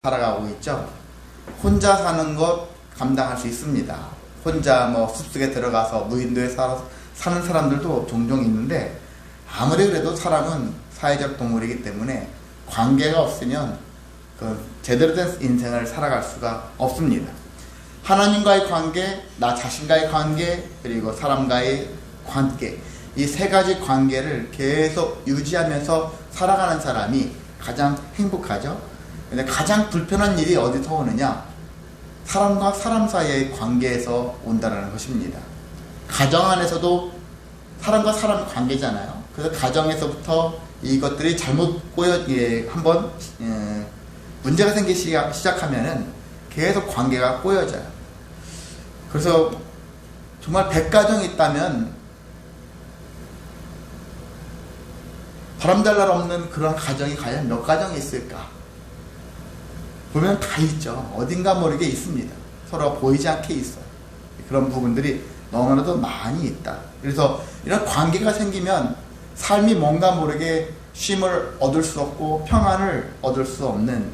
살아가고 있죠. 혼자 사는 것 감당할 수 있습니다. 혼자 뭐 숲속에 들어가서 무인도에 사는 사람들도 종종 있는데, 아무리 그래도 사람은 사회적 동물이기 때문에 관계가 없으면 제대로 된 인생을 살아갈 수가 없습니다. 하나님과의 관계, 나 자신과의 관계, 그리고 사람과의 관계, 이 세 가지 관계를 계속 유지하면서 살아가는 사람이 가장 행복하죠. 근데 가장 불편한 일이 어디서 오느냐? 사람과 사람 사이의 관계에서 온다는 것입니다. 가정 안에서도 사람과 사람 관계잖아요. 그래서 가정에서부터 이것들이 잘못 한번 문제가 생기기 시작하면은 계속 관계가 꼬여져요. 그래서 정말 100가정이 있다면 바람잘 날 없는 그런 가정이 과연 몇 가정이 있을까? 보면 다 있죠. 어딘가 모르게 있습니다. 서로 보이지 않게 있어요. 그런 부분들이 너무나도 많이 있다. 그래서 이런 관계가 생기면 삶이 뭔가 모르게 쉼을 얻을 수 없고 평안을 얻을 수 없는,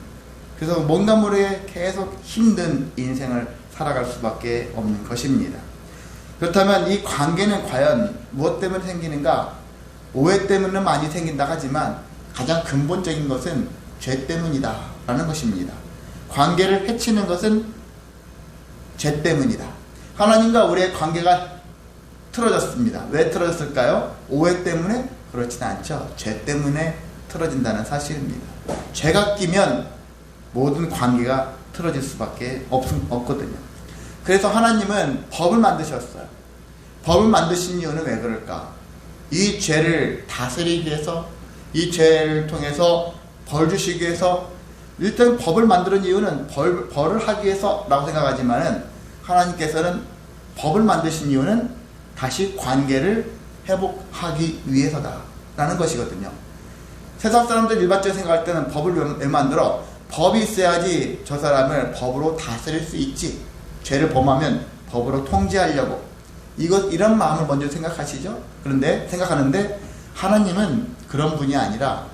그래서 뭔가 모르게 계속 힘든 인생을 살아갈 수밖에 없는 것입니다. 그렇다면 이 관계는 과연 무엇 때문에 생기는가? 오해 때문에 많이 생긴다 하지만 가장 근본적인 것은 죄 때문이다 라는 것입니다. 관계를 해치는 것은 죄 때문이다. 하나님과 우리의 관계가 틀어졌습니다. 왜 틀어졌을까요? 오해 때문에? 그렇지는 않죠. 죄 때문에 틀어진다는 사실입니다. 죄가 끼면 모든 관계가 틀어질 수밖에 없거든요. 그래서 하나님은 법을 만드셨어요. 법을 만드신 이유는 왜 그럴까? 이 죄를 다스리기 위해서, 이 죄를 통해서 벌 주시기 위해서, 일단 법을 만드는 이유는 벌을 하기 위해서라고 생각하지만은, 하나님께서는 법을 만드신 이유는 다시 관계를 회복하기 위해서다 라는 것이거든요. 세상 사람들 일반적으로 생각할 때는 법을 왜 만들어? 법이 있어야지 저 사람을 법으로 다스릴 수 있지, 죄를 범하면 법으로 통제하려고, 이런 마음을 먼저 생각하시죠. 그런데 생각하는데 하나님은 그런 분이 아니라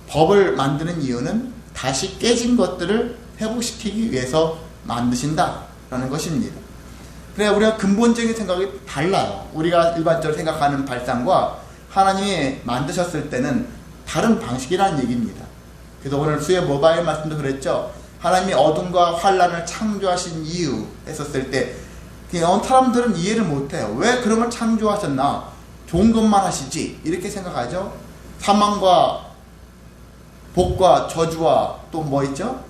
법을 만드는 이유는 다시 깨진 것들을 회복시키기 위해서 만드신다라는 것입니다. 그래, 우리가 근본적인 생각이 달라요. 우리가 일반적으로 생각하는 발상과 하나님이 만드셨을 때는 다른 방식이라는 얘기입니다. 그래서 오늘 수요 모바일 말씀도 그랬죠. 하나님이 어둠과 환란을 창조하신 이유 했었을 때 사람들은 이해를 못해요. 왜 그런 걸 창조하셨나? 좋은 것만 하시지 이렇게 생각하죠. 사망과 복과 저주와 또 뭐 있죠?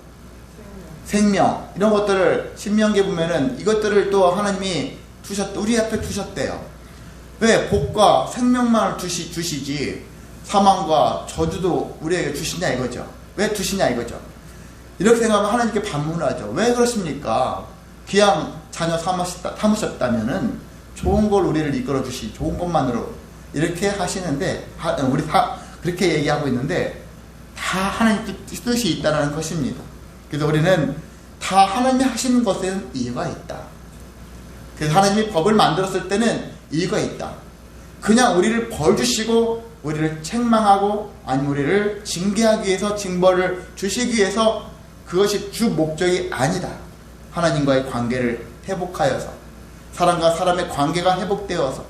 생명, 이런 것들을 신명기에 보면은 이것들을 또 하나님이 우리 앞에 두셨대요. 왜 복과 생명만을 주시지 사망과 저주도 우리에게 주시냐 이거죠. 왜 주시냐 이거죠. 이렇게 생각하면 하나님께 반문하죠. 왜 그러십니까? 귀한 자녀 삼으셨다면은 좋은 걸 우리를 이끌어 주시, 좋은 것만으로 이렇게 하시는데, 우리 다 그렇게 얘기하고 있는데 다 하나님 뜻이 있다는 것입니다. 그래서 우리는 다 하나님이 하시는 것에는 이유가 있다. 그래서 하나님이 법을 만들었을 때는 이유가 있다. 그냥 우리를 벌 주시고 우리를 책망하고 아니면 우리를 징계하기 위해서, 징벌을 주시기 위해서, 그것이 주 목적이 아니다. 하나님과의 관계를 회복하여서, 사람과 사람의 관계가 회복되어서,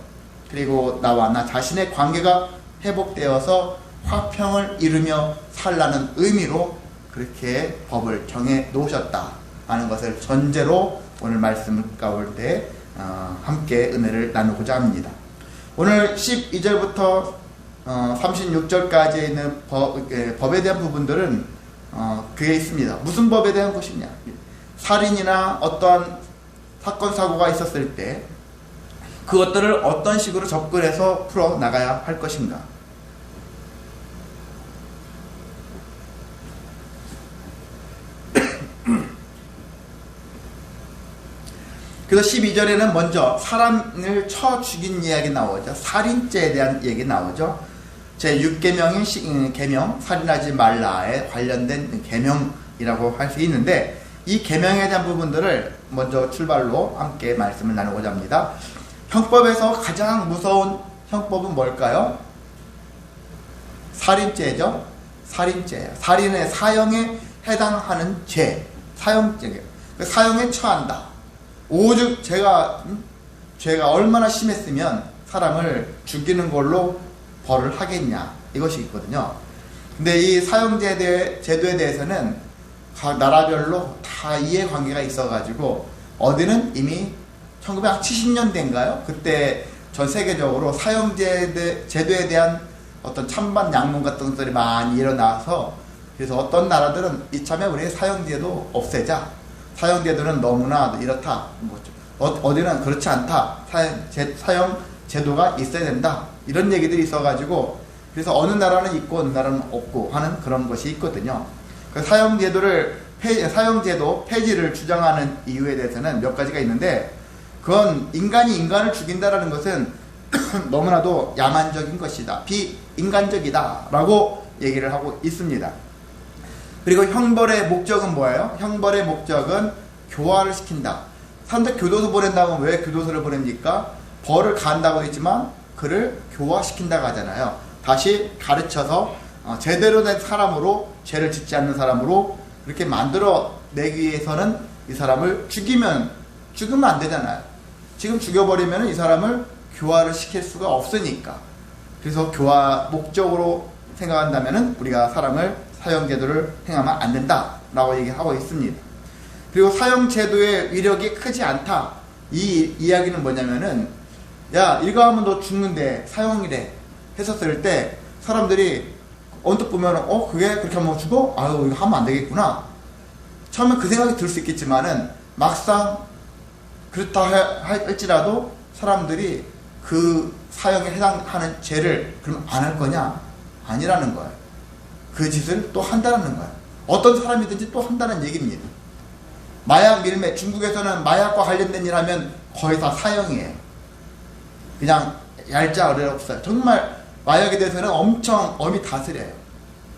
그리고 나와 나 자신의 관계가 회복되어서 화평을 이루며 살라는 의미로 그렇게 법을 정해 놓으셨다 하는 것을 전제로 오늘 말씀을 가볼 함께 은혜를 나누고자 합니다. 오늘 12절부터 36절까지 있는 법에 대한 부분들은 그게 있습니다. 무슨 법에 대한 것이냐? 살인이나 어떠한 사건 사고가 있었을 때 그것들을 어떤 식으로 접근해서 풀어나가야 할 것인가? 그래서 12절에는 먼저 사람을 쳐 죽인 이야기 나오죠. 살인죄에 대한 얘기 나오죠. 제6계명인 계명, 살인하지 말라에 관련된 계명이라고 할 수 있는데, 이 계명에 대한 부분들을 먼저 출발로 함께 말씀을 나누고자 합니다. 형법에서 가장 무서운 형법은 뭘까요? 살인죄죠. 살인죄예요. 살인의 사형의 해당하는 죄, 사형죄, 사형에 처한다. 오죽 죄가 얼마나 심했으면 사람을 죽이는 걸로 벌을 하겠냐, 이것이 있거든요. 근데 이 사형제도에 대해서는 각 나라별로 다 이해관계가 있어가지고 어디는 이미 1970년대인가요? 그때 전 세계적으로 사형제도에 대한 어떤 찬반 양문 같은 것들이 많이 일어나서, 그래서 어떤 나라들은 이참에 우리 사형제도 없애자, 사형제도는 너무나 이렇다, 어디는 그렇지 않다, 사형제도가 있어야 된다, 이런 얘기들이 있어가지고, 그래서 어느 나라는 있고 어느 나라는 없고 하는 그런 것이 있거든요. 그 사형제도 폐지를 주장하는 이유에 대해서는 몇 가지가 있는데, 그건 인간이 인간을 죽인다라는 것은 너무나도 야만적인 것이다, 비인간적이다 라고 얘기를 하고 있습니다. 그리고 형벌의 목적은 뭐예요? 형벌의 목적은 교화를 시킨다. 사람들 교도소 보낸다면 왜 교도소를 보냅니까? 벌을 가한다고 했지만 그를 교화시킨다고 하잖아요. 다시 가르쳐서 제대로 된 사람으로, 죄를 짓지 않는 사람으로 그렇게 만들어내기 위해서는 이 사람을 죽으면 안 되잖아요. 지금 죽여버리면 이 사람을 교화를 시킬 수가 없으니까. 그래서 교화 목적으로 생각한다면 우리가 사람을 사형제도를 행하면 안 된다라고 얘기하고 있습니다. 그리고 사형제도의 위력이 크지 않다, 이 이야기는 뭐냐면은, 야, 이거 하면 너 죽는데 사형이래 했었을 때 사람들이 언뜻 보면 그게 그렇게 하면 죽어? 아유, 이거 하면 안 되겠구나. 처음에 그 생각이 들 수 있겠지만은 막상 그렇다 할지라도 사람들이 그 사형에 해당하는 죄를 그럼 안 할 거냐? 아니라는 거예요. 그 짓을 또 한다는 거예요. 어떤 사람이든지 또 한다는 얘기입니다. 마약 밀매, 중국에서는 마약과 관련된 일 하면 거의 다 사형이에요. 그냥 얄짤 어려 없어요. 정말 마약에 대해서는 엄청 엄히 다스려요.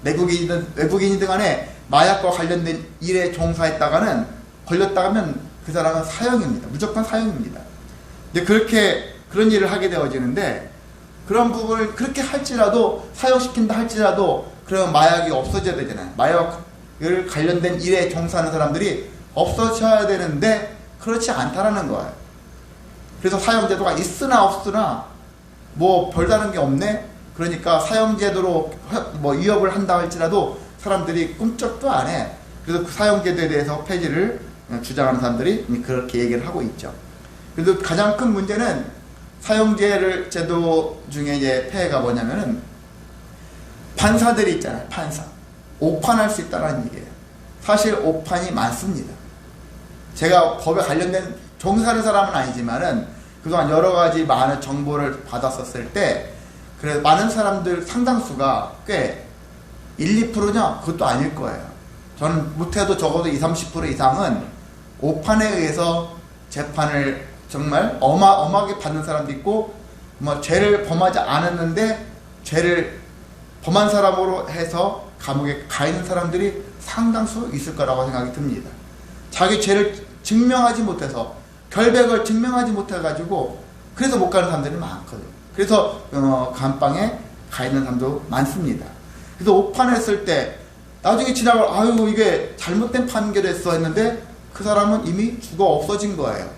외국인이든 간에 마약과 관련된 일에 종사했다가는 걸렸다가면 그 사람은 사형입니다. 무조건 사형입니다. 근데 그런 일을 하게 되어지는데, 그런 부분을 그렇게 할지라도, 사형시킨다 할지라도, 그러면 마약이 없어져야 되잖아요. 마약을 관련된 일에 종사하는 사람들이 없어져야 되는데 그렇지 않다라는 거예요. 그래서 사형제도가 있으나 없으나 뭐 별다른 게 없네. 그러니까 사형제도로 뭐 위협을 한다 할지라도 사람들이 꿈쩍도 안 해. 그래서 그 사형제도에 대해서 폐지를 주장하는 사람들이 그렇게 얘기를 하고 있죠. 그래도 가장 큰 문제는 사형제도 중에 이제 폐해가 뭐냐면은, 판사들이 있잖아요. 판사. 오판할 수 있다는 얘기예요. 사실 오판이 많습니다. 제가 법에 관련된 종사하는 사람은 아니지만은 그동안 여러 가지 많은 정보를 받았었을 때, 그래서 많은 사람들 상당수가 꽤 1, 2%냐? 그것도 아닐 거예요. 저는 못해도 적어도 20, 30% 이상은 오판에 의해서 재판을 정말 엄하게 받는 사람도 있고, 뭐 죄를 범하지 않았는데 죄를 범한 사람으로 해서 감옥에 가 있는 사람들이 상당수 있을 거라고 생각이 듭니다. 자기 죄를 증명하지 못해서, 결백을 증명하지 못해가지고 그래서 못 가는 사람들이 많거든요. 그래서 감방에 가 있는 사람도 많습니다. 그래서 오판했을 때 나중에 지나가, 아유 이게 잘못된 판결했어 했는데 그 사람은 이미 죽어 없어진 거예요.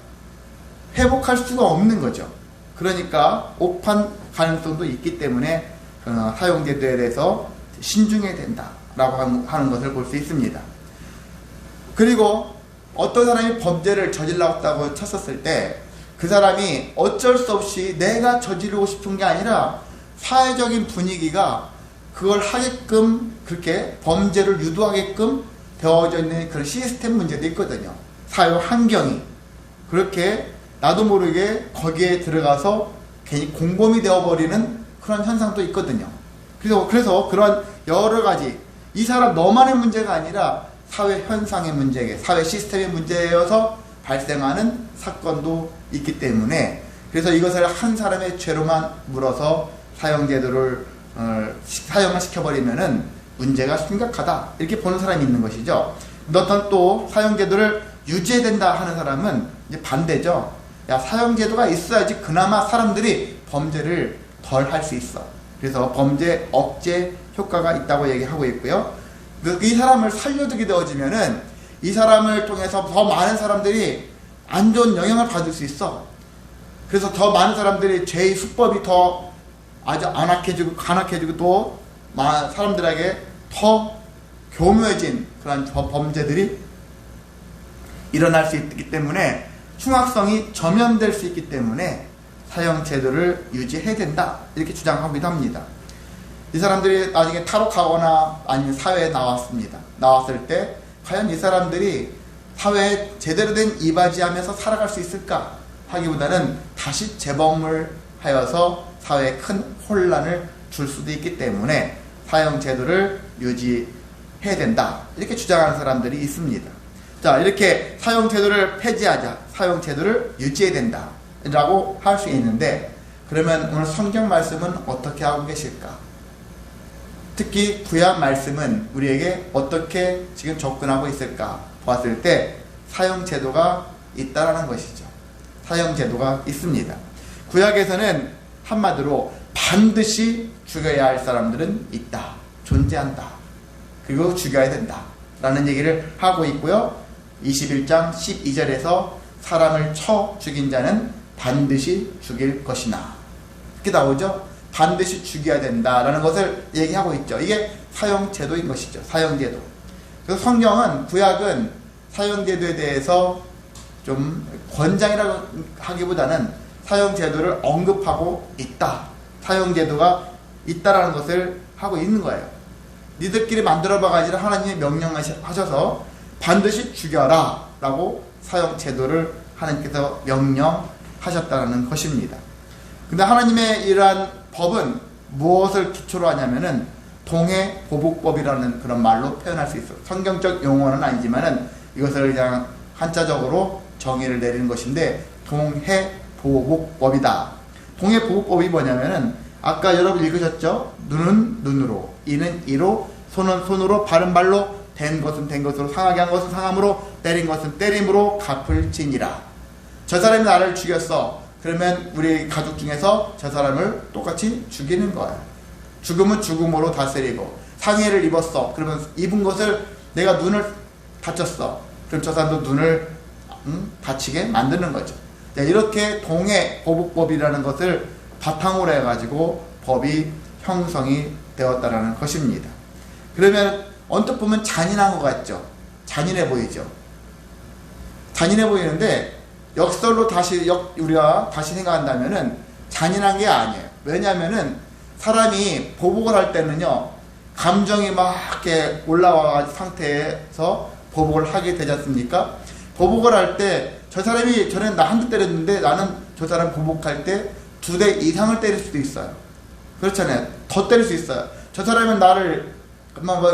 회복할 수가 없는 거죠. 그러니까 오판 가능성도 있기 때문에 사형제도에 대해서 신중해야 된다라고 하는 것을 볼 수 있습니다. 그리고 어떤 사람이 범죄를 저질렀다고 쳤었을 때 그 사람이 어쩔 수 없이 내가 저지르고 싶은 게 아니라 사회적인 분위기가 그걸 하게끔, 그렇게 범죄를 유도하게끔 되어져 있는 그런 시스템 문제도 있거든요. 사회 환경이 그렇게 나도 모르게 거기에 들어가서 괜히 공범이 되어버리는 그런 현상도 있거든요. 그래서 그런 여러 가지, 이 사람 너만의 문제가 아니라 사회 현상의 문제, 사회 시스템의 문제여서 발생하는 사건도 있기 때문에, 그래서 이것을 한 사람의 죄로만 물어서 사형제도를 사형을 시켜버리면은 문제가 심각하다, 이렇게 보는 사람이 있는 것이죠. 어떤 또 사형제도를 유지해야 된다 하는 사람은 이제 반대죠. 야, 사형제도가 있어야지 그나마 사람들이 범죄를 덜 할 수 있어. 그래서 범죄 억제 효과가 있다고 얘기하고 있고요. 이 사람을 살려두게 되어지면은 이 사람을 통해서 더 많은 사람들이 안 좋은 영향을 받을 수 있어. 그래서 더 많은 사람들이 죄의 수법이 더 아주 간악해지고 또 사람들에게 더 교묘해진 그런 범죄들이 일어날 수 있기 때문에 흉악성이 점연될 수 있기 때문에 사형제도를 유지해야 된다, 이렇게 주장하기도 합니다. 이 사람들이 나중에 탈옥하거나 아니면 사회에 나왔습니다. 나왔을 때 과연 이 사람들이 사회에 제대로 된 이바지하면서 살아갈 수 있을까 하기보다는 다시 재범을 하여서 사회에 큰 혼란을 줄 수도 있기 때문에 사형제도를 유지해야 된다, 이렇게 주장하는 사람들이 있습니다. 자, 이렇게 사형제도를 폐지하자, 사형제도를 유지해야 된다 라고 할 수 있는데, 그러면 오늘 성경 말씀은 어떻게 하고 계실까? 특히 구약 말씀은 우리에게 어떻게 지금 접근하고 있을까 보았을 때 사형제도가 있다라는 것이죠. 사형제도가 있습니다. 구약에서는 한마디로 반드시 죽여야 할 사람들은 있다, 존재한다, 그리고 죽여야 된다 라는 얘기를 하고 있고요. 21장 12절에서 사람을 쳐 죽인 자는 반드시 죽일 것이나, 이렇게 나오죠. 반드시 죽여야 된다라는 것을 얘기하고 있죠. 이게 사형제도인 것이죠. 사형제도. 그래서 성경은, 구약은 사형제도에 대해서 좀 권장이라고 하기보다는 사형제도를 언급하고 있다, 사형제도가 있다라는 것을 하고 있는 거예요. 니들끼리 만들어봐 가지고 하나님이 명령하셔서 반드시 죽여라 라고 사형제도를 하나님께서 명령하셨다는 것입니다. 근데 하나님의 이러한 법은 무엇을 기초로 하냐면은 동해보복법이라는 그런 말로 표현할 수 있어요. 성경적 용어는 아니지만은 이것을 그냥 한자적으로 정의를 내리는 것인데, 동해보복법이다. 동해보복법이 뭐냐면은 아까 여러분 읽으셨죠? 눈은 눈으로, 이는 이로, 손은 손으로, 발은 발로, 된 것은 된 것으로, 상하게 한 것은 상함으로, 때린 것은 때림으로 갚을 지니라. 저 사람이 나를 죽였어. 그러면 우리 가족 중에서 저 사람을 똑같이 죽이는 거야. 죽음은 죽음으로 다스리고, 상해를 입었어. 그러면 입은 것을, 내가 눈을 다쳤어. 그럼 저 사람도 눈을 다치게 만드는 거죠. 이렇게 동해보복법이라는 것을 바탕으로 해가지고 법이 형성이 되었다라는 것입니다. 그러면 언뜻 보면 잔인한 것 같죠? 잔인해 보이죠? 잔인해 보이는데 역설로 우리가 다시 생각한다면은 잔인한 게 아니에요. 왜냐면은 사람이 보복을 할 때는요, 감정이 막 이렇게 올라와 상태에서 보복을 하게 되지 않습니까? 보복을 할 때 저 사람이 전에 나 한 대 때렸는데 나는 저 사람 보복할 때 2대 이상을 때릴 수도 있어요. 그렇잖아요. 더 때릴 수 있어요. 저 사람은 나를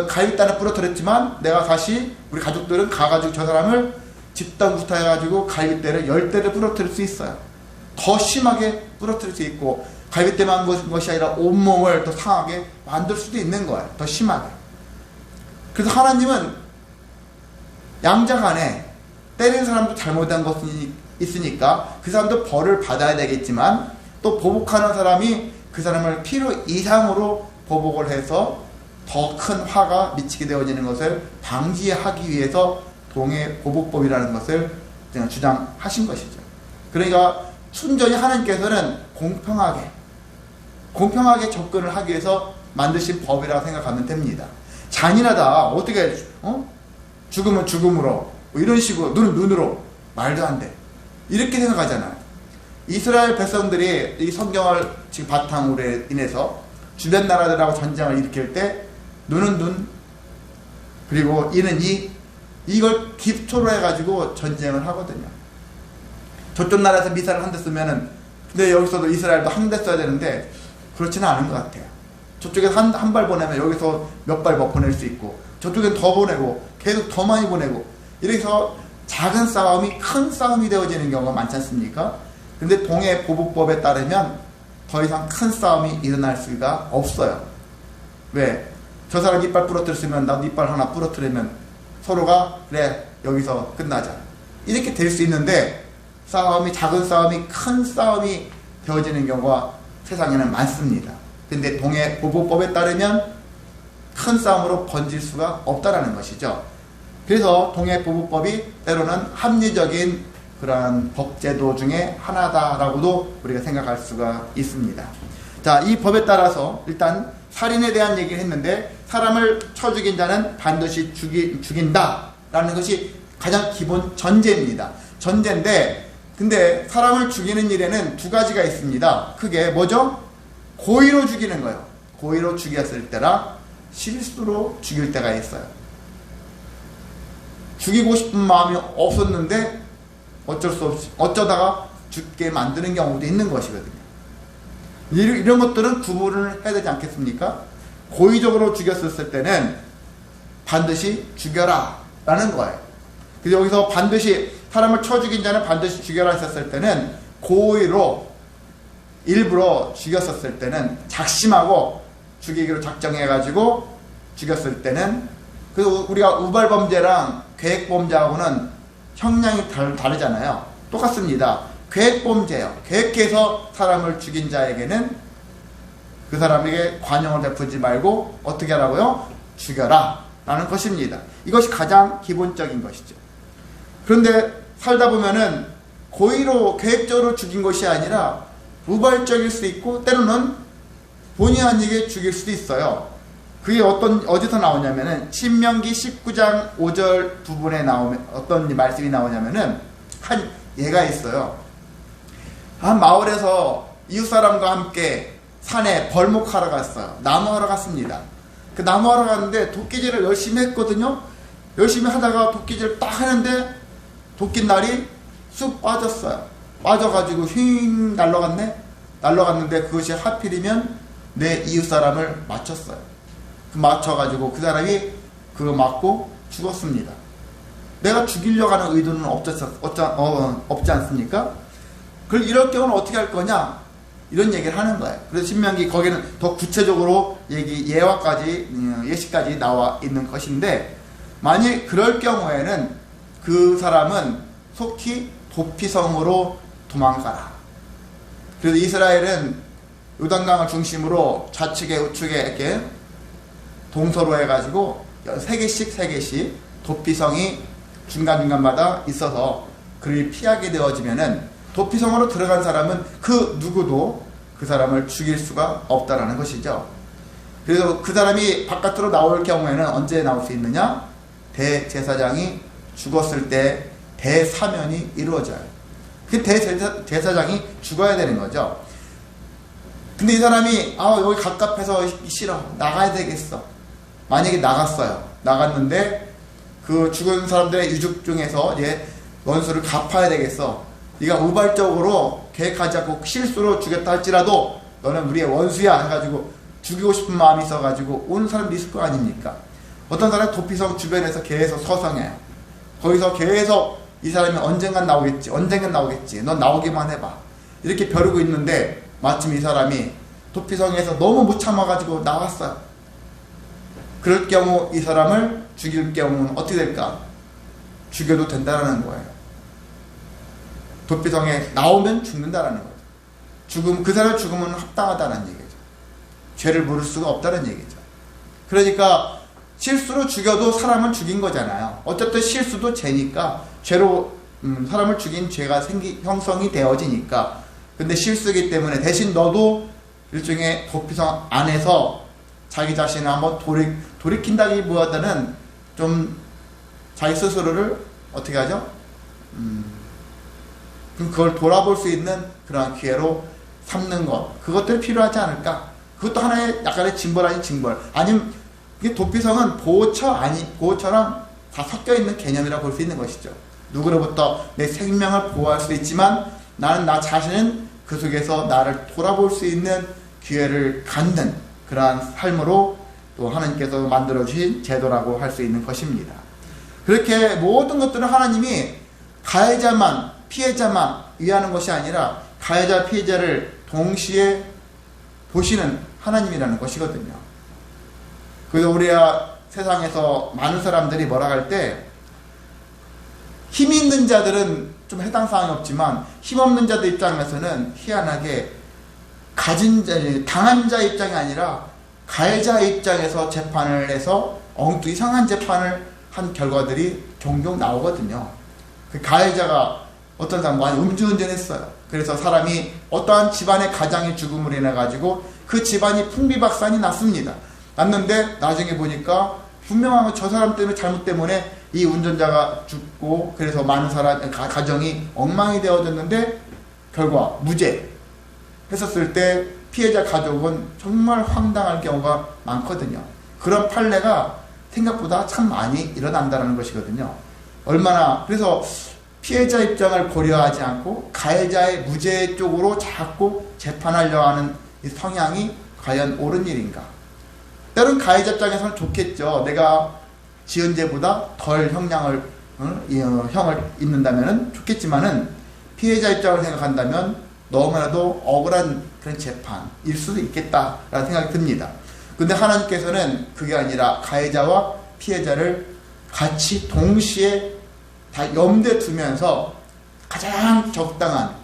갈비단을 부러뜨렸지만 내가 다시, 우리 가족들은 가가지고 저 사람을 집단부터 해가지고 갈비대를 10대를 부러뜨릴 수 있어요. 더 심하게 부러뜨릴 수 있고, 갈비대만 것이 아니라 온몸을 더 상하게 만들 수도 있는 거예요. 더 심하게. 그래서 하나님은 양자간에 때리는 사람도 잘못한 것이 있으니까 그 사람도 벌을 받아야 되겠지만, 또 보복하는 사람이 그 사람을 필요 이상으로 보복을 해서 더 큰 화가 미치게 되어지는 것을 방지하기 위해서 동해보복법이라는 것을 주장하신 것이죠. 그러니까 순전히 하나님께서는 공평하게 접근을 하기 위해서 만드신 법이라고 생각하면 됩니다. 잔인하다, 어떻게 죽으면 죽음으로, 이런 식으로, 눈은 눈으로, 말도 안 돼, 이렇게 생각하잖아요. 이스라엘 백성들이 이 성경을 지금 바탕으로 인해서 주변 나라들하고 전쟁을 일으킬 때 눈은 눈, 그리고 이는 이, 이걸 기초로 해가지고 전쟁을 하거든요. 저쪽 나라에서 미사를 한 대 쓰면은, 근데 여기서도 이스라엘도 한 대 써야 되는데 그렇지는 않은 것 같아요. 저쪽에서 한 발 보내면 여기서 몇 발 보낼 수 있고, 저쪽엔 더 보내고, 계속 더 많이 보내고, 이래서 작은 싸움이 큰 싸움이 되어지는 경우가 많지 않습니까? 근데 동해보복법에 따르면 더 이상 큰 싸움이 일어날 수가 없어요. 왜? 저 사람 이빨 부러뜨렸으면 나도 이빨 하나 부러뜨리면 서로가 그래 여기서 끝나자, 이렇게 될 수 있는데, 싸움이, 작은 싸움이 큰 싸움이 되어지는 경우가 세상에는 많습니다. 근데 동해보복법에 따르면 큰 싸움으로 번질 수가 없다라는 것이죠. 그래서 동해부부법이 때로는 합리적인 그러한 법제도 중에 하나다라고도 우리가 생각할 수가 있습니다. 자, 이 법에 따라서 일단 살인에 대한 얘기를 했는데, 사람을 쳐 죽인 자는 반드시 죽인다라는 것이 가장 기본 전제입니다. 전제인데, 근데 사람을 죽이는 일에는 두 가지가 있습니다. 크게 뭐죠? 고의로 죽이는 거예요. 고의로 죽였을 때랑 실수로 죽일 때가 있어요. 죽이고 싶은 마음이 없었는데 어쩔 수 없이 어쩌다가 죽게 만드는 경우도 있는 것이거든요. 이런 것들은 구분을 해야 되지 않겠습니까? 고의적으로 죽였을 때는 반드시 죽여라 라는 거예요. 그래서 여기서 반드시 사람을 쳐 죽인 자는 반드시 죽여라 했었을 때는, 고의로 일부러 죽였었을 때는, 작심하고 죽이기로 작정해가지고 죽였을 때는, 그래서 우리가 우발범죄랑 계획범죄하고는 형량이 다르잖아요. 똑같습니다. 계획범죄예요. 계획해서 사람을 죽인 자에게는 그 사람에게 관용을 베푸지 말고 어떻게 하라고요? 죽여라 라는 것입니다. 이것이 가장 기본적인 것이죠. 그런데 살다 보면은 고의로 계획적으로 죽인 것이 아니라 우발적일 수 있고, 때로는 본의 아니게 죽일 수도 있어요. 그게 어디서 나오냐면은 신명기 19장 5절 부분에 나오면 어떤 말씀이 나오냐면은, 한 예가 있어요. 한 마을에서 이웃 사람과 함께 산에 벌목하러 갔어요. 나무하러 갔습니다. 그 나무하러 갔는데 도끼질을 열심히 했거든요. 열심히 하다가 도끼질을 딱 하는데 도끼날이 쑥 빠졌어요. 빠져가지고 휙 날아갔는데 그것이 하필이면 내 이웃 사람을 맞췄어요. 맞춰가지고 그 사람이 그거 맞고 죽었습니다. 내가 죽이려고 하는 의도는 없지 않습니까? 그럼 이럴 경우는 어떻게 할 거냐? 이런 얘기를 하는 거예요. 그래서 신명기 거기는 더 구체적으로 예시까지 나와 있는 것인데, 만일 그럴 경우에는 그 사람은 속히 도피성으로 도망가라. 그래서 이스라엘은 요단강을 중심으로 좌측에 우측에 이렇게 동서로 해가지고 3개씩 도피성이 중간중간마다 있어서 그를 피하게 되어지면은, 도피성으로 들어간 사람은 그 누구도 그 사람을 죽일 수가 없다라는 것이죠. 그래서 그 사람이 바깥으로 나올 경우에는 언제 나올 수 있느냐? 대제사장이 죽었을 때 대사면이 이루어져요. 그 대제사장이 죽어야 되는 거죠. 근데 이 사람이 여기 갑갑해서 싫어, 나가야 되겠어. 만약에 나갔는데 그 죽은 사람들의 유족 중에서 원수를 갚아야 되겠어. 네가 우발적으로 계획하지 않고 실수로 죽였다 할지라도 너는 우리의 원수야 해가지고 죽이고 싶은 마음이 있어가지고 오는 사람도 있을 거 아닙니까? 어떤 사람이 도피성 주변에서 계속 서성해요. 거기서 계속 이 사람이 언젠간 나오겠지. 넌 나오기만 해봐. 이렇게 벼르고 있는데 마침 이 사람이 도피성에서 너무 못 참아가지고 나왔어요. 그럴 경우 이 사람을 죽일 경우는 어떻게 될까? 죽여도 된다는 거예요. 도피성에 나오면 죽는다라는 거죠. 그 사람의 죽음은 합당하다는 얘기죠. 죄를 물을 수가 없다는 얘기죠. 그러니까 실수로 죽여도 사람을 죽인 거잖아요. 어쨌든 실수도 죄니까, 죄로 사람을 죽인 죄가 형성이 되어지니까. 근데 실수이기 때문에 대신 너도 일종의 도피성 안에서 자기 자신을 한번 돌이킨다기보다는 좀 자기 스스로를 어떻게 하죠? 그걸 돌아볼 수 있는 그러한 기회로 삼는 것, 그것들이 필요하지 않을까? 그것도 하나의 약간의 징벌 아닌 징벌. 아니면 이게 도피성은 보호처럼 다 섞여 있는 개념이라고 볼 수 있는 것이죠. 누구로부터 내 생명을 보호할 수 있지만 나는 나 자신은 그 속에서 나를 돌아볼 수 있는 기회를 갖는 그러한 삶으로 또 하나님께서 만들어 주신 제도라고 할 수 있는 것입니다. 그렇게 모든 것들은 하나님이 가해자만, 피해자만 위하는 것이 아니라 가해자, 피해자를 동시에 보시는 하나님이라는 것이거든요. 그래서 우리가 세상에서 많은 사람들이 뭐라 할 때, 힘 있는 자들은 좀 해당 사항이 없지만 힘없는 자들 입장에서는 희한하게 당한 자 입장이 아니라 가해자 입장에서 재판을 해서 엉뚱 이상한 재판을 한 결과들이 종종 나오거든요. 그 가해자가 어떤 사람 많이 음주운전했어요. 그래서 사람이 어떠한 집안의 가장의 죽음으로 인해 가지고 그 집안이 풍비박산이 났습니다. 났는데 나중에 보니까 분명한 저 사람 때문에 잘못 때문에 이 운전자가 죽고 그래서 많은 사람 가정이 엉망이 되어졌는데 결과 무죄 했었을 때 피해자 가족은 정말 황당할 경우가 많거든요. 그런 판례가 생각보다 참 많이 일어난다는 것이거든요. 얼마나 그래서 피해자 입장을 고려하지 않고 가해자의 무죄 쪽으로 자꾸 재판하려 하는 이 성향이 과연 옳은 일인가? 때론 가해자 입장에서는 좋겠죠. 내가 지은 죄보다 덜 형량을 형을 입는다면 좋겠지만은 피해자 입장을 생각한다면 너무나도 억울한 그런 재판일 수도 있겠다라는 생각이 듭니다. 근데 하나님께서는 그게 아니라 가해자와 피해자를 같이 동시에 다 염두에 두면서 가장 적당한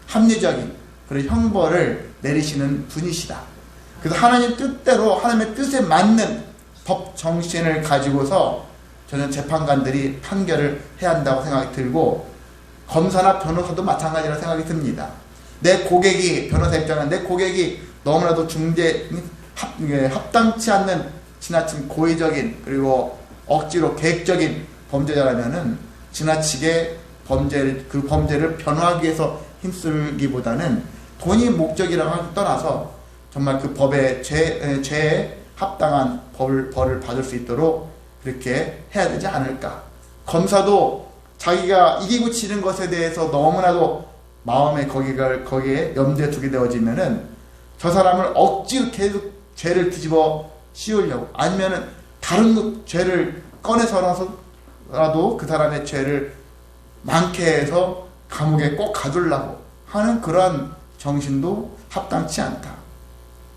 합리적인 그런 형벌을 내리시는 분이시다. 그래서 하나님 뜻대로 하나님의 뜻에 맞는 법 정신을 가지고서 저는 재판관들이 판결을 해야 한다고 생각이 들고 검사나 변호사도 마찬가지라고 생각이 듭니다. 내 고객이 변호사 입장은 내 고객이 너무나도 합당치 않는 지나친 고의적인 그리고 억지로 계획적인 범죄자라면은 지나치게 그 범죄를 변호하기 위해서 힘쓰기보다는 돈이 목적이라고 떠나서 정말 그 법의 죄에 합당한 벌을 받을 수 있도록 그렇게 해야 되지 않을까. 검사도 자기가 이기고 지는 것에 대해서 너무나도 마음에 거기에 염두에 두게 되어지면은 저 사람을 억지로 계속 죄를 뒤집어 씌우려고 아니면은 다른 죄를 꺼내서라도 그 사람의 죄를 많게 해서 감옥에 꼭 가두려고 하는 그런 정신도 합당치 않다.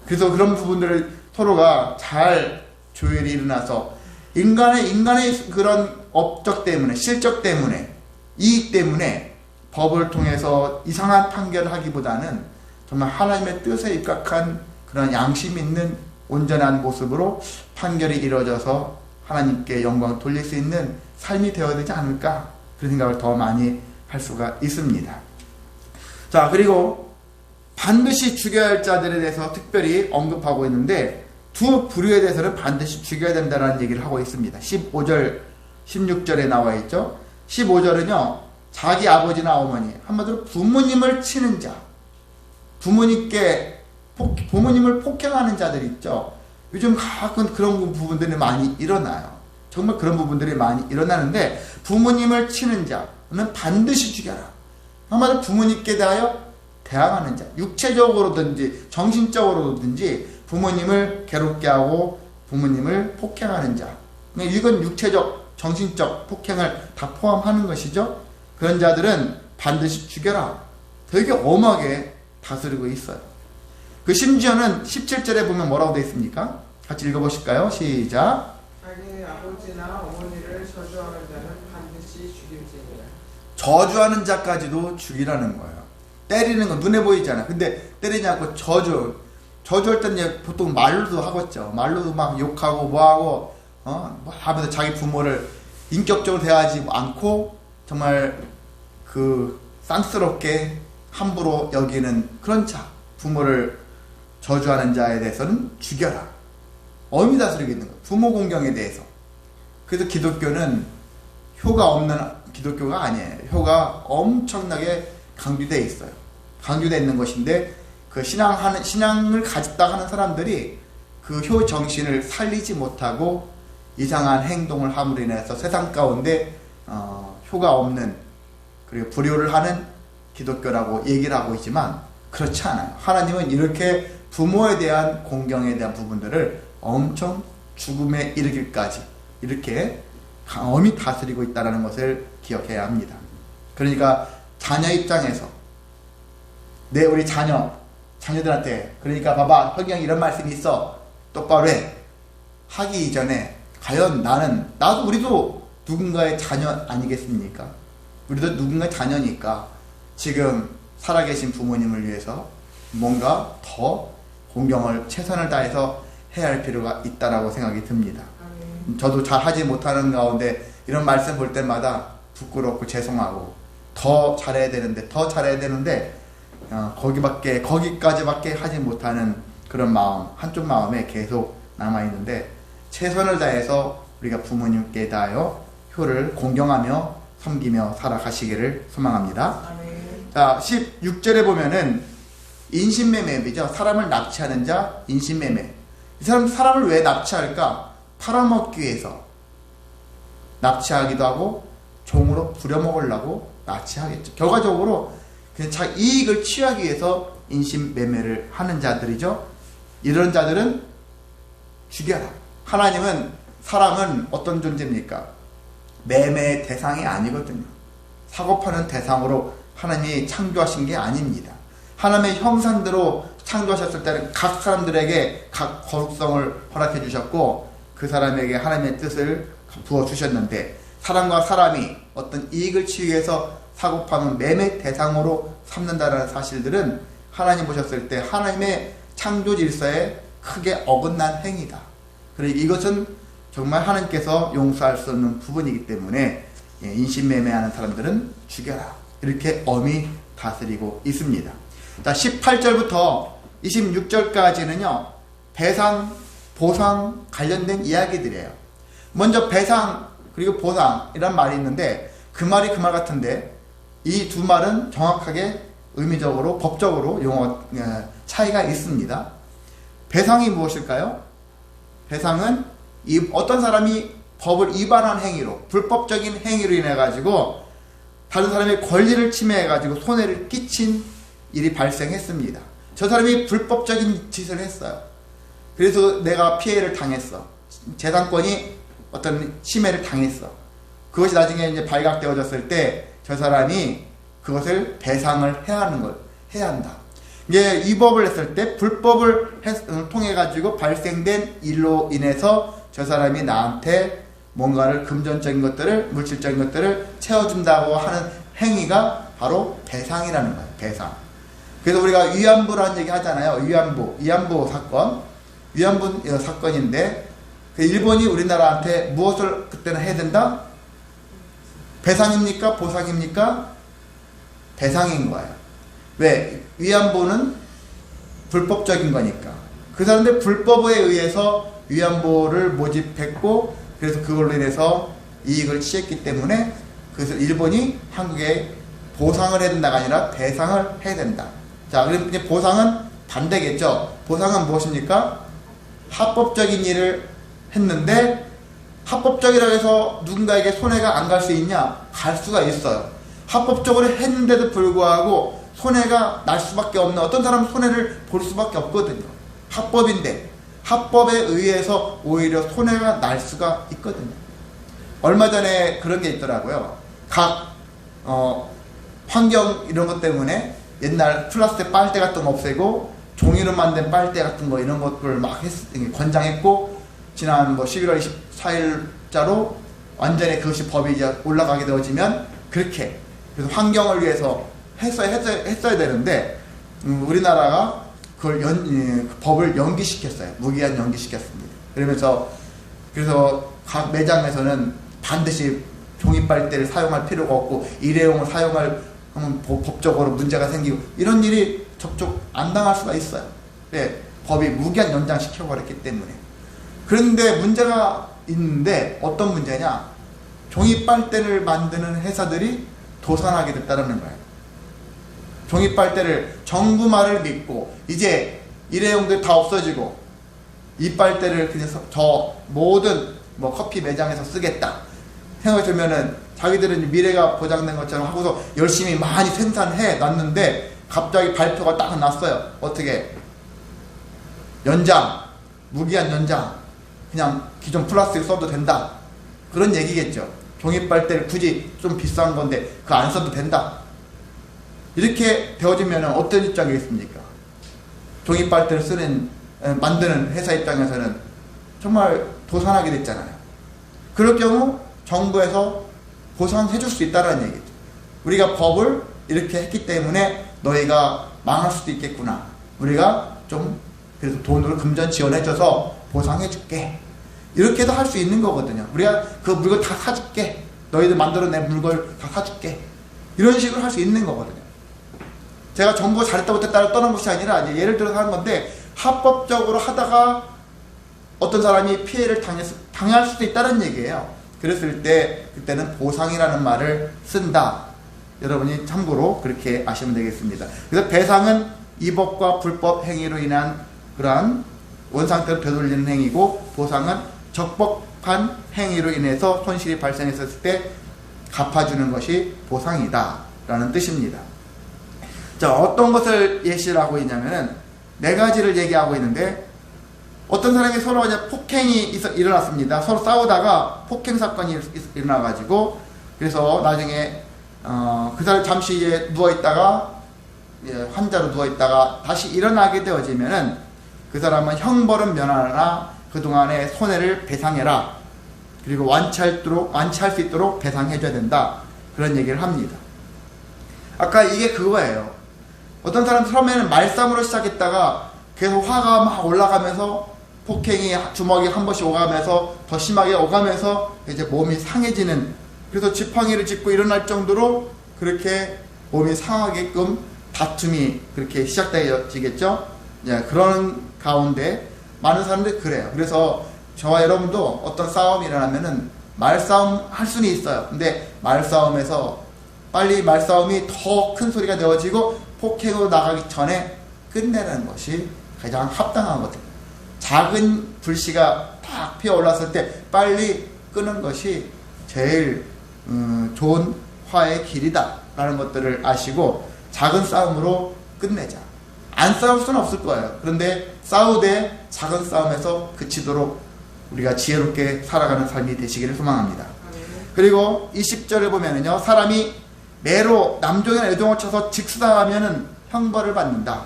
그래서 그런 부분들을 서로가 잘 조율이 일어나서 인간의 그런 업적 때문에 실적 때문에 이익 때문에 법을 통해서 이상한 판결을 하기보다는 정말 하나님의 뜻에 입각한 그런 양심 있는 온전한 모습으로 판결이 이루어져서 하나님께 영광을 돌릴 수 있는 삶이 되어야 되지 않을까 그런 생각을 더 많이 할 수가 있습니다. 자, 그리고 반드시 죽여야 할 자들에 대해서 특별히 언급하고 있는데 두 부류에 대해서는 반드시 죽여야 된다는 얘기를 하고 있습니다. 15절, 16절에 나와 있죠. 15절은요. 자기 아버지나 어머니, 한마디로 부모님을 치는 자, 부모님을 폭행하는 자들 있죠. 요즘 가끔 그런 부분들이 많이 일어나요. 정말 그런 부분들이 많이 일어나는데 부모님을 치는 자는 반드시 죽여라. 한마디로 부모님께 대하여 대항하는 자, 육체적으로든지 정신적으로든지 부모님을 괴롭게 하고 부모님을 폭행하는 자. 이건 육체적, 정신적 폭행을 다 포함하는 것이죠. 그런 자들은 반드시 죽여라. 되게 엄하게 다스리고 있어요. 그 심지어는 17절에 보면 뭐라고 되어 있습니까? 같이 읽어보실까요? 시작. 자기 아버지나 어머니를 저주하는 자는 반드시 죽일지니라. 저주하는 자까지도 죽이라는 거예요. 때리는 건 눈에 보이잖아. 근데 때리지 않고 저주할 때는 보통 말로도 하겠죠. 말로도 막 욕하고 뭐하고 뭐 하면서 자기 부모를 인격적으로 대하지 않고 정말 그 쌍스럽게 함부로 여기는 그런 자, 부모를 저주하는 자에 대해서는 죽여라. 엄히 다스리고 있는 거예요. 부모 공경에 대해서. 그래서 기독교는 효가 없는 기독교가 아니에요. 효가 엄청나게 강조되어 있어요. 강조되어 있는 것인데 그 신앙을 가졌다 하는 사람들이 그 효 정신을 살리지 못하고 이상한 행동을 함으로 인해서 세상 가운데 효가 없는 그리고 불효를 하는 기독교라고 얘기를 하고 있지만 그렇지 않아요. 하나님은 이렇게 부모에 대한 공경에 대한 부분들을 엄청 죽음에 이르기까지 이렇게 엄히 다스리고 있다는 것을 기억해야 합니다. 그러니까 자녀 입장에서 우리 자녀들한테 그러니까 봐봐 성경에 이런 말씀이 있어 똑바로 해 하기 이전에 과연 우리도 누군가의 자녀 아니겠습니까? 우리도 누군가의 자녀니까 지금 살아계신 부모님을 위해서 뭔가 더 공경을 최선을 다해서 해야 할 필요가 있다라고 생각이 듭니다. 아멘. 저도 잘 하지 못하는 가운데 이런 말씀 볼 때마다 부끄럽고 죄송하고 더 잘해야 되는데 거기까지밖에 하지 못하는 그런 마음, 한쪽 마음에 계속 남아있는데 최선을 다해서 우리가 부모님께 대하여 효를 공경하며 섬기며 살아가시기를 소망합니다. 아멘. 자, 16절에 보면은 인신매매죠. 사람을 납치하는 자, 인신매매. 이 사람을 왜 납치할까? 팔아먹기 위해서 납치하기도 하고 종으로 부려먹으려고 납치하겠죠. 결과적으로 그냥 자기 이익을 취하기 위해서 인신매매를 하는 자들이죠. 이런 자들은 죽여라. 하나님은 사람은 어떤 존재입니까? 매매의 대상이 아니거든요. 사고 파는 대상으로 하나님이 창조하신 게 아닙니다. 하나님의 형상대로 창조하셨을 때는 각 사람들에게 각 거룩성을 허락해 주셨고 그 사람에게 하나님의 뜻을 부어주셨는데 사람과 사람이 어떤 이익을 취하기 위해서 사고 파는 매매 대상으로 삼는다는 사실들은 하나님 보셨을 때 하나님의 창조 질서에 크게 어긋난 행위다. 그리고 이것은 정말 하나님께서 용서할 수 없는 부분이기 때문에 인신매매하는 사람들은 죽여라. 이렇게 엄히 다스리고 있습니다. 자, 18절부터 26절까지는요. 배상, 보상 관련된 이야기들이에요. 먼저 배상 그리고 보상이란 말이 있는데 그 말이 그 말 같은데 이 두 말은 정확하게 의미적으로 법적으로 용어 차이가 있습니다. 배상이 무엇일까요? 배상은 어떤 사람이 법을 위반한 행위로 불법적인 행위로 인해 가지고 다른 사람의 권리를 침해해 가지고 손해를 끼친 일이 발생했습니다. 저 사람이 불법적인 짓을 했어요. 그래서 내가 피해를 당했어. 재산권이 어떤 침해를 당했어. 그것이 나중에 이제 발각되어졌을 때 저 사람이 그것을 배상을 해야 한다. 이게 위법을 했을 때 불법을 통해 가지고 발생된 일로 인해서 저 사람이 나한테 뭔가를 금전적인 것들을 물질적인 것들을 채워준다고 하는 행위가 바로 배상이라는 거예요. 배상. 그래서 우리가 위안부라는 얘기 하잖아요. 위안부 사건인데 그 일본이 우리나라한테 무엇을 그때는 해야 된다? 배상입니까? 보상입니까? 배상인 거예요. 왜? 위안부는 불법적인 거니까. 그 사람들 불법에 의해서 위안부를 모집했고 그래서 그걸로 인해서 이익을 취했기 때문에 그래서 일본이 한국에 보상을 해야 된다가 아니라 배상을 해야 된다. 자, 그럼 이제 보상은 반대겠죠. 보상은 무엇입니까? 합법적인 일을 했는데 합법적이라고 해서 누군가에게 손해가 안 갈 수 있냐? 갈 수가 있어요. 합법적으로 했는데도 불구하고 손해가 날 수밖에 없는 어떤 사람은 손해를 볼 수밖에 없거든요. 합법인데 합법에 의해서 오히려 손해가 날 수가 있거든요. 얼마 전에 그런 게 있더라고요. 각 환경 이런 것 때문에 옛날 플라스틱 빨대 같은 거 없애고 종이로 만든 빨대 같은 거 이런 것들을 막 권장했고 지난 11월 24일자로 완전히 그것이 법이 이제 올라가게 되어지면 그렇게 그래서 환경을 위해서 했어야 되는데 우리나라가 그걸 법을 연기시켰어요. 무기한 연기시켰습니다. 그래서 각 매장에서는 반드시 종이빨대를 사용할 필요가 없고 일회용을 사용하면 법적으로 문제가 생기고 이런 일이 접촉 안 당할 수가 있어요. 네, 법이 무기한 연장시켜버렸기 때문에. 그런데 문제가 있는데 어떤 문제냐? 종이빨대를 만드는 회사들이 도산하게 됐다는 거예요. 종이빨대를 정부 말을 믿고 이제 일회용들 다 없어지고 이 빨대를 그냥 저 모든 커피 매장에서 쓰겠다 생각이 들면은 자기들은 미래가 보장된 것처럼 하고서 열심히 많이 생산해 놨는데 갑자기 발표가 딱 났어요. 어떻게? 무기한 연장 그냥 기존 플라스틱 써도 된다. 그런 얘기겠죠. 종이빨대를 굳이 좀 비싼 건데 그거 안 써도 된다. 이렇게 되어지면 어떤 입장이겠습니까? 종이빨대를 만드는 회사 입장에서는 정말 도산하게 됐잖아요. 그럴 경우 정부에서 보상해 줄 수 있다는 얘기죠. 우리가 법을 이렇게 했기 때문에 너희가 망할 수도 있겠구나. 우리가 좀 그래서 돈으로 금전 지원해줘서 보상해줄게. 이렇게도 할 수 있는 거거든요. 우리가 그 물건 다 사줄게. 너희들 만들어낸 물건 다 사줄게. 이런 식으로 할 수 있는 거거든요. 제가 정보 잘했다 못했다를 떠난 것이 아니라 이제 예를 들어서 하는 건데, 합법적으로 하다가 어떤 사람이 피해를 당할 수도 있다는 얘기예요. 그랬을 때 그때는 보상이라는 말을 쓴다. 여러분이 참고로 그렇게 아시면 되겠습니다. 그래서 배상은 위법과 불법 행위로 인한 그러한 원상태로 되돌리는 행위고, 보상은 적법한 행위로 인해서 손실이 발생했을 때 갚아주는 것이 보상이다 라는 뜻입니다. 자, 어떤 것을 예시를 하고 있냐면은 4가지를 얘기하고 있는데, 어떤 사람이 서로 이제 폭행이 일어났습니다. 서로 싸우다가 폭행 사건이 일어나가지고, 그래서 나중에 그 사람이 잠시 이제 누워있다가, 환자로 누워있다가 다시 일어나게 되어지면은 그 사람은 형벌은 면하나 그동안의 손해를 배상해라. 그리고 완치할 수 있도록 배상해줘야 된다. 그런 얘기를 합니다. 아까 이게 그거예요. 어떤 사람 처음에는 말싸움으로 시작했다가 계속 화가 막 올라가면서 폭행이 주먹이 한 번씩 오가면서 더 심하게 오가면서 이제 몸이 상해지는, 그래서 지팡이를 짚고 일어날 정도로 그렇게 몸이 상하게끔 다툼이 그렇게 시작되어지겠죠. 예, 그런 가운데 많은 사람들이 그래요. 그래서 저와 여러분도 어떤 싸움이 일어나면은 말싸움 할 수는 있어요. 근데 말싸움에서 빨리 말싸움이 더 큰 소리가 되어지고 폭행으로 나가기 전에 끝내는 것이 가장 합당하거든요. 작은 불씨가 탁 피어올랐을 때 빨리 끄는 것이 제일 좋은 화의 길이다 라는 것들을 아시고, 작은 싸움으로 끝내자. 안 싸울 수는 없을 거예요. 그런데 싸우되 작은 싸움에서 그치도록 우리가 지혜롭게 살아가는 삶이 되시기를 소망합니다. 그리고 20절에 보면은요, 사람이 매로 남종이나 여종을 쳐서 직사하면은 형벌을 받는다.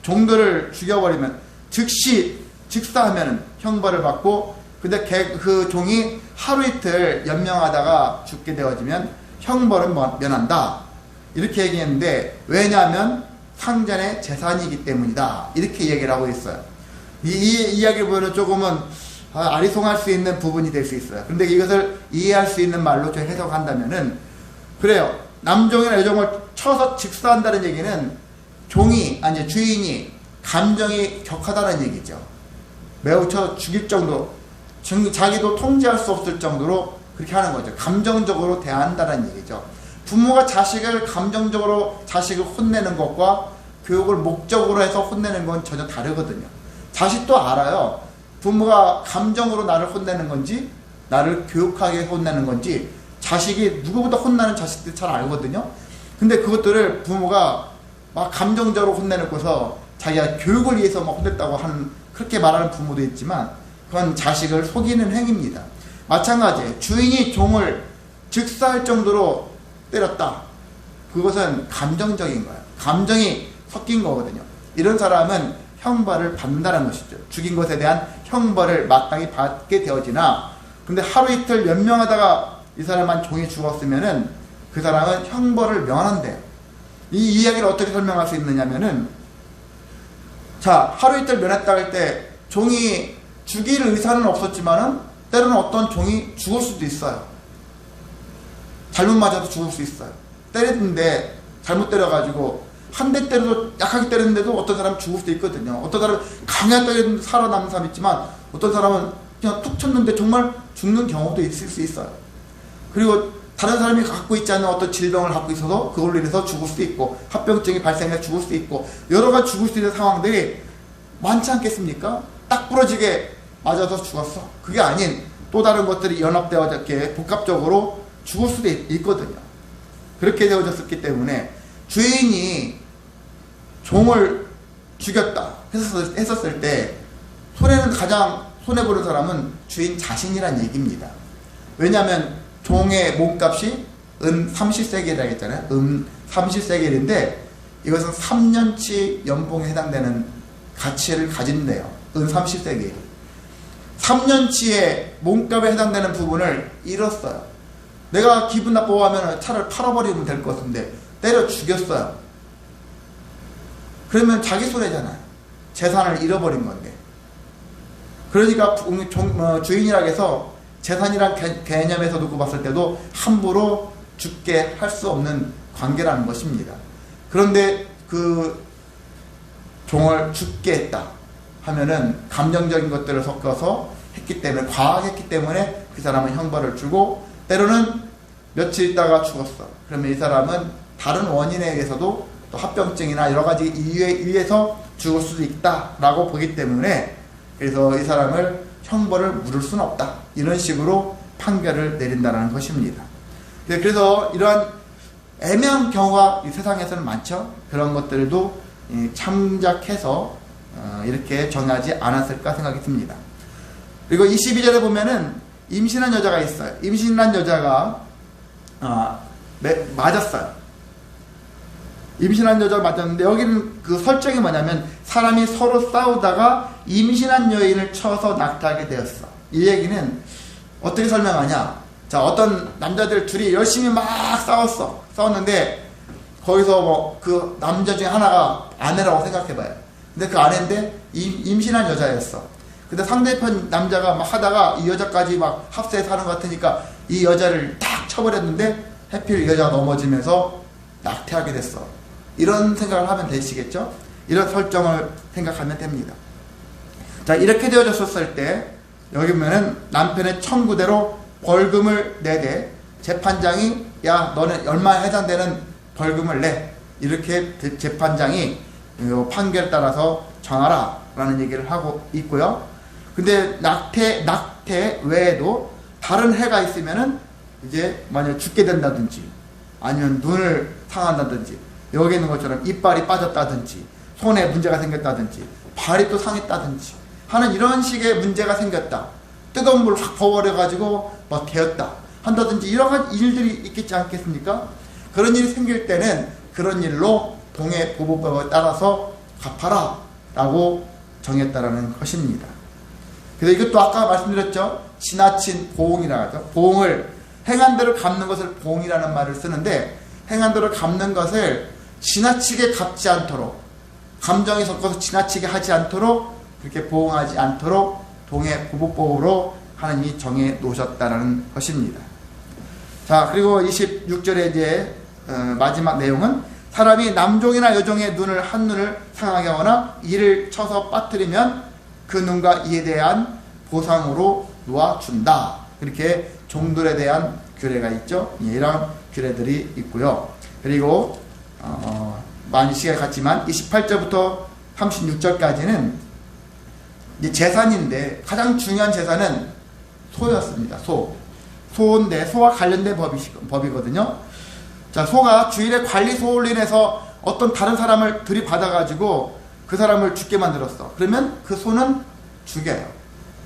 종들을 죽여버리면 즉시 직사하면은 형벌을 받고, 근데 그 종이 하루 이틀 연명하다가 죽게 되어지면 형벌은 면한다. 이렇게 얘기했는데, 왜냐하면 상전의 재산이기 때문이다. 이렇게 얘기를 하고 있어요. 이 이야기를 보면 조금은 아리송할 수 있는 부분이 될 수 있어요. 그런데 이것을 이해할 수 있는 말로 좀 해석한다면은, 그래요. 남종이나 여종을 쳐서 직사한다는 얘기는 주인이 감정이 격하다는 얘기죠. 매우 쳐 죽일 정도, 자기도 통제할 수 없을 정도로 그렇게 하는 거죠. 감정적으로 대한다는 얘기죠. 부모가 자식을 감정적으로 자식을 혼내는 것과 교육을 목적으로 해서 혼내는 건 전혀 다르거든요. 자식도 알아요. 부모가 감정으로 나를 혼내는 건지 나를 교육하게 혼내는 건지 자식이 누구보다 혼나는 자식들이 잘 알거든요. 근데 그것들을 부모가 막 감정적으로 혼내놓고서 자기가 교육을 위해서 막 혼냈다고 하는, 그렇게 말하는 부모도 있지만 그건 자식을 속이는 행위입니다. 마찬가지예요. 주인이 종을 즉사할 정도로 때렸다. 그것은 감정적인 거예요. 감정이 섞인 거거든요. 이런 사람은 형벌을 받는다는 것이죠. 죽인 것에 대한 형벌을 마땅히 받게 되어지나, 근데 하루 이틀 연명하다가 이 사람만 종이 죽었으면은 그 사람은 형벌을 면한대요. 이 이야기를 어떻게 설명할 수 있느냐면은, 자, 하루 이틀 면했다 할 때 종이 죽일 의사는 없었지만은 때로는 어떤 종이 죽을 수도 있어요. 잘못 맞아도 죽을 수 있어요. 때렸는데 잘못 때려가지고 한 대 때려도, 약하게 때렸는데도 어떤 사람은 죽을 수도 있거든요. 어떤 사람은 강하게 때렸는데 살아남는 사람 있지만 어떤 사람은 그냥 툭 쳤는데 정말 죽는 경우도 있을 수 있어요. 그리고 다른 사람이 갖고 있지 않은 어떤 질병을 갖고 있어서 그걸로 인해서 죽을 수도 있고, 합병증이 발생해서 죽을 수도 있고, 여러 가지 죽을 수 있는 상황들이 많지 않겠습니까? 딱 부러지게 맞아서 죽었어. 그게 아닌 또 다른 것들이 연합되어 이렇게 복합적으로 죽을 수도 있거든요. 그렇게 되어졌기 때문에 주인이 종을 죽였다 했었을 때 가장 손해보는 사람은 주인 자신이란 얘기입니다. 왜냐하면 종의 몸값이 은 30세겔이라고 했잖아요. 30세겔인데 이것은 3년치 연봉에 해당되는 가치를 가진대요. 은 30세겔이. 3년치의 몸값에 해당되는 부분을 잃었어요. 내가 기분 나빠하면 차를 팔아버리면 될 것 같은데 때려 죽였어요. 그러면 자기 손해잖아요. 재산을 잃어버린 건데. 그러니까 주인이라 해서 재산이란 개념에서 놓고 봤을 때도 함부로 죽게 할 수 없는 관계라는 것입니다. 그런데 그 종을 죽게 했다 하면은 감정적인 것들을 섞어서 했기 때문에, 과학했기 때문에 그 사람은 형벌을 주고, 때로는 며칠 있다가 죽었어. 그러면 이 사람은 다른 원인에 의해서도 또 합병증이나 여러 가지 이유에 의해서 죽을 수도 있다라고 보기 때문에, 그래서 이 사람을 형벌을 물을 수는 없다, 이런 식으로 판결을 내린다는 것입니다. 그래서 이러한 애매한 경우가 이 세상에서는 많죠. 그런 것들도 참작해서 이렇게 정하지 않았을까 생각이 듭니다. 그리고 22절에 보면은 임신한 여자가 있어요. 임신한 여자가 맞았어요. 임신한 여자가 맞았는데, 여기는 그 설정이 뭐냐면 사람이 서로 싸우다가 임신한 여인을 쳐서 낙태하게 되었어. 이 얘기는 어떻게 설명하냐? 자, 어떤 남자들 둘이 열심히 막 싸웠는데 거기서 뭐 그 남자 중에 하나가 아내라고 생각해봐요. 근데 그 아내인데 임신한 여자였어. 근데 상대편 남자가 막 하다가 이 여자까지 막 합세해서 하는 것 같으니까 이 여자를 딱 쳐버렸는데 하필 이 여자가 넘어지면서 낙태하게 됐어. 이런 생각을 하면 되시겠죠? 이런 설정을 생각하면 됩니다. 자, 이렇게 되어졌을 때 여기 보면은 남편의 청구대로 벌금을 내되 재판장이 야, 너는 얼마 해당되는 벌금을 내, 이렇게 재판장이 판결에 따라서 정하라 라는 얘기를 하고 있고요. 근데 낙태 외에도 다른 해가 있으면은 이제 만약 죽게 된다든지, 아니면 눈을 상한다든지, 여기 있는 것처럼 이빨이 빠졌다든지, 손에 문제가 생겼다든지, 발이 또 상했다든지 하는 이런 식의 문제가 생겼다, 뜨거운 물 확 버무려가지고 막 데웠다 한다든지, 이런 일들이 있겠지 않겠습니까? 그런 일이 생길 때는 그런 일로 동해보복법에 따라서 갚아라 라고 정했다라는 것입니다. 그래서 이것도 아까 말씀드렸죠. 지나친 보응이라고 하죠. 보응을, 행한 대로 갚는 것을 보응이라는 말을 쓰는데, 행한 대로 갚는 것을 지나치게 갚지 않도록, 감정이 섞어서 지나치게 하지 않도록, 그렇게 보응하지 않도록 동해보복법으로 하나님이 정해 놓으셨다는 것입니다. 자, 그리고 26절에 이제 마지막 내용은, 사람이 남종이나 여종의 눈을 한눈을 상하게 하거나 이를 쳐서 빠뜨리면 그 눈과 이에 대한 보상으로 놓아준다. 이렇게 종들에 대한 규례가 있죠. 이런 규례들이 있고요. 그리고 많이 시간이 갔지만 28절부터 36절까지는 이제 재산인데, 가장 중요한 재산은 소였습니다. 소인데 소와 관련된 법이거든요. 자, 소가 주일에 관리소로 인해서 어떤 다른 사람을 들이받아가지고 그 사람을 죽게 만들었어. 그러면 그 소는 죽여요.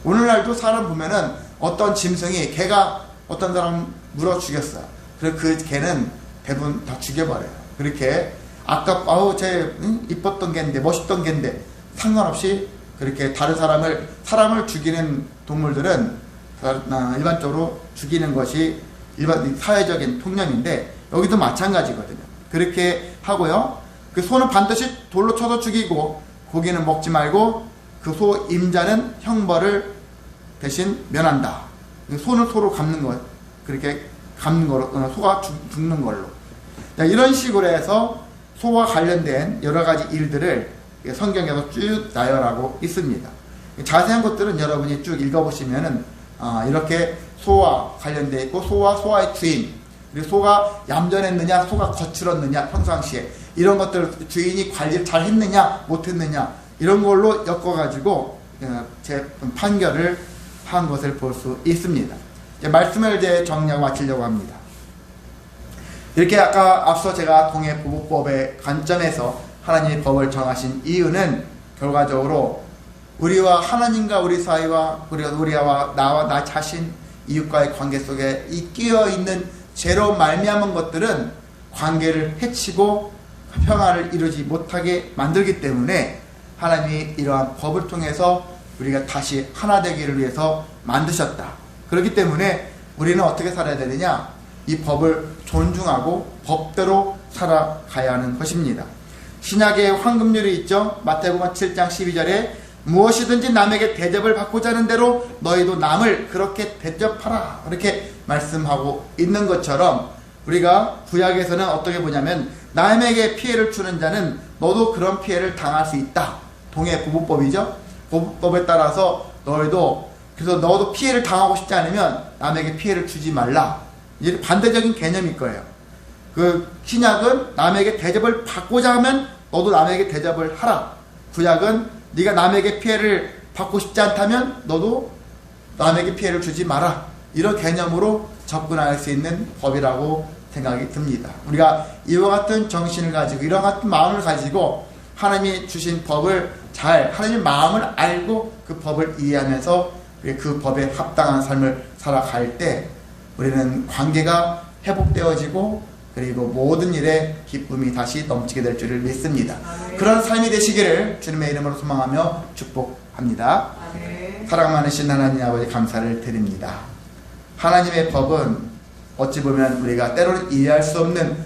오늘날도 사람 보면은 어떤 짐승이 개가 어떤 사람 물어 죽였어요. 그래서 그 개는 대부분 다 죽여버려요. 그렇게 쟤 이뻤던 개인데, 멋있던 개인데, 상관없이 그렇게 다른 사람을 죽이는 동물들은 일반적으로 죽이는 것이 일반 사회적인 통념인데, 여기도 마찬가지거든요. 그렇게 하고요. 그 소는 반드시 돌로 쳐서 죽이고 고기는 먹지 말고 그 소 임자는 형벌을 대신 면한다. 소는 소로 갚는 것, 그렇게 갚는 거로, 소가 죽는 걸로. 이런 식으로 해서 소와 관련된 여러 가지 일들을 성경에서 쭉 나열하고 있습니다. 자세한 것들은 여러분이 쭉 읽어보시면은 이렇게 소와 관련되어 있고, 소와의 주인, 그리고 소가 얌전했느냐, 소가 거칠었느냐, 평상시에 이런 것들 주인이 관리를 잘 했느냐 못했느냐, 이런 걸로 엮어가지고 제 판결을 한 것을 볼 수 있습니다. 이제 말씀을 이제 정리하고 마치려고 합니다. 이렇게 아까 앞서 제가 동해보복법의 관점에서 하나님의 법을 정하신 이유는 결과적으로 우리와 하나님과 우리 사이와 우리와 나와 나 자신, 이웃과의 관계 속에 끼어 있는 죄로 말미암은 것들은 관계를 해치고 평화를 이루지 못하게 만들기 때문에 하나님이 이러한 법을 통해서 우리가 다시 하나 되기를 위해서 만드셨다. 그렇기 때문에 우리는 어떻게 살아야 되느냐? 이 법을 존중하고 법대로 살아가야 하는 것입니다. 신약의 황금률이 있죠. 마태복음 7장 12절에 무엇이든지 남에게 대접을 받고자 하는 대로 너희도 남을 그렇게 대접하라. 이렇게 말씀하고 있는 것처럼 우리가 구약에서는 어떻게 보냐면 남에게 피해를 주는 자는 너도 그런 피해를 당할 수 있다. 동해 부부법이죠. 부부법에 따라서 그래서 너도 피해를 당하고 싶지 않으면 남에게 피해를 주지 말라. 이게 반대적인 개념일 거예요. 그 신약은 남에게 대접을 받고자 하면 너도 남에게 대접을 하라. 구약은 네가 남에게 피해를 받고 싶지 않다면 너도 남에게 피해를 주지 마라. 이런 개념으로 접근할 수 있는 법이라고 생각이 듭니다. 우리가 이와 같은 정신을 가지고 이와 같은 마음을 가지고 하나님이 주신 법을 하나님의 마음을 알고 그 법을 이해하면서 그 법에 합당한 삶을 살아갈 때 우리는 관계가 회복되어지고 그리고 모든 일에 기쁨이 다시 넘치게 될 줄을 믿습니다. 아멘. 그런 삶이 되시기를 주님의 이름으로 소망하며 축복합니다. 아멘. 사랑 많으신 하나님 아버지 감사를 드립니다. 하나님의 법은 어찌 보면 우리가 때로는 이해할 수 없는